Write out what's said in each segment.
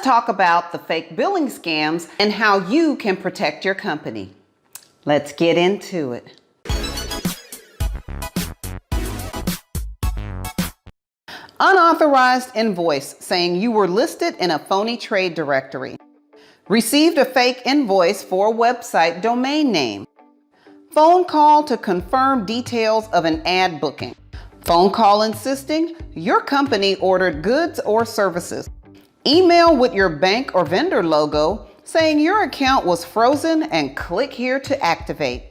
talk about the fake billing scams and how you can protect your company. Let's get into it. Unauthorized invoice saying you were listed in a phony trade directory. Received a fake invoice for a website domain name. Phone call to confirm details of an ad booking. Phone call insisting your company ordered goods or services. Email with your bank or vendor logo saying your account was frozen and click here to activate.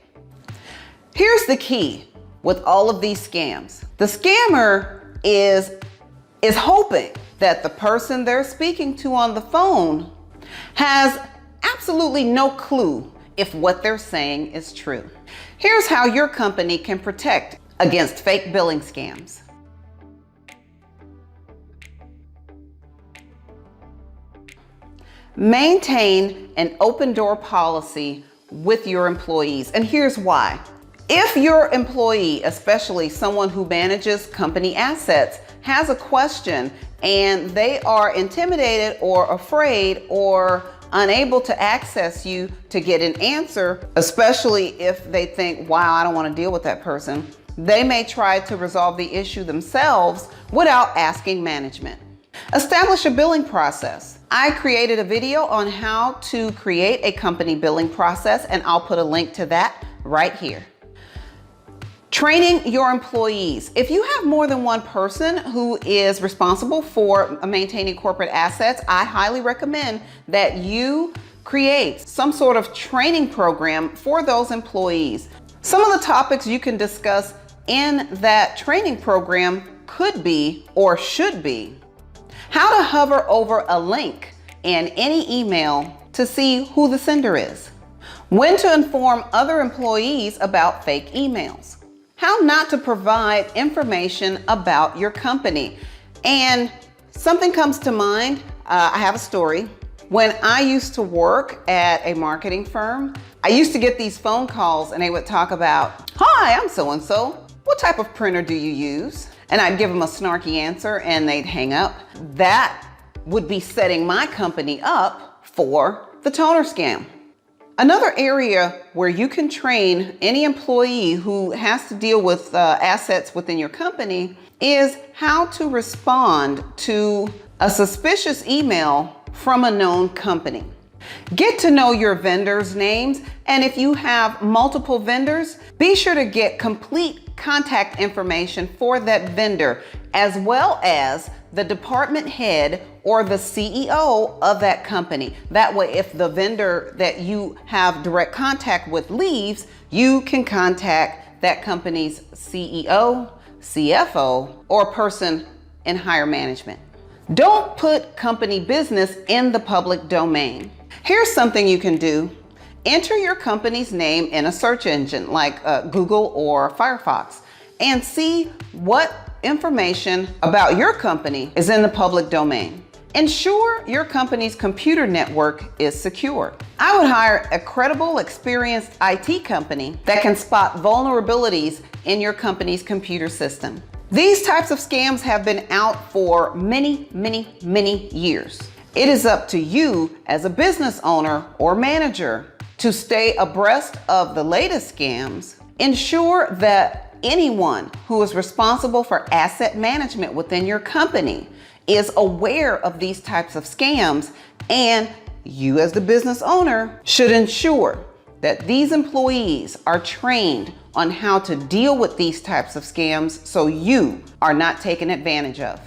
Here's the key with all of these scams. The scammer is hoping that the person they're speaking to on the phone has absolutely no clue if what they're saying is true. Here's how your company can protect against fake billing scams. Maintain an open door policy with your employees, and here's why. If your employee, especially someone who manages company assets, has a question and they are intimidated or afraid or unable to access you to get an answer, especially if they think, wow, I don't want to deal with that person, they may try to resolve the issue themselves without asking management. Establish a billing process. I created a video on how to create a company billing process, and I'll put a link to that right here. Training your employees. If you have more than one person who is responsible for maintaining corporate assets, I highly recommend that you create some sort of training program for those employees. Some of the topics you can discuss in that training program could be or should be how to hover over a link in any email to see who the sender is, when to inform other employees about fake emails, how not to provide information about your company. And something comes to mind. I have a story. When I used to work at a marketing firm, I used to get these phone calls and they would talk about, "Hi, I'm so-and-so. What type of printer do you use?" And I'd give them a snarky answer and they'd hang up. That would be setting my company up for the toner scam. Another area where you can train any employee who has to deal with assets within your company is how to respond to a suspicious email from a known company. Get to know your vendors' names, and if you have multiple vendors, be sure to get complete contact information for that vendor, as well as the department head or the CEO of that company. That way, if the vendor that you have direct contact with leaves, you can contact that company's CEO, CFO, or person in higher management. Don't put company business in the public domain. Here's something you can do. Enter your company's name in a search engine like Google or Firefox and see what information about your company is in the public domain. Ensure your company's computer network is secure. I would hire a credible, experienced IT company that can spot vulnerabilities in your company's computer system. These types of scams have been out for many, many, many years. It is up to you as a business owner or manager to stay abreast of the latest scams. Ensure that anyone who is responsible for asset management within your company is aware of these types of scams, and you as the business owner should ensure that these employees are trained on how to deal with these types of scams so you are not taken advantage of.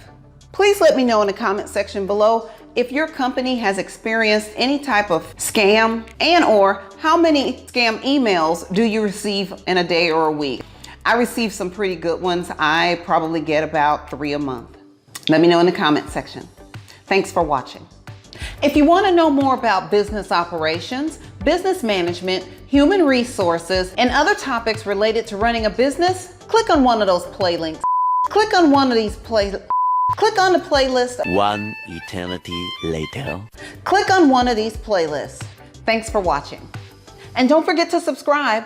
Please let me know in the comment section below if your company has experienced any type of scam, and or how many scam emails do you receive in a day or a week. I receive some pretty good ones. I probably get about 3 a month. Let me know in the comment section. Thanks for watching. If you want to know more about business operations, business management, human resources, and other topics related to running a business, click on one of those play links. Click on one of these click on the playlist. One eternity later. Click on one of these playlists. Thanks for watching. And don't forget to subscribe.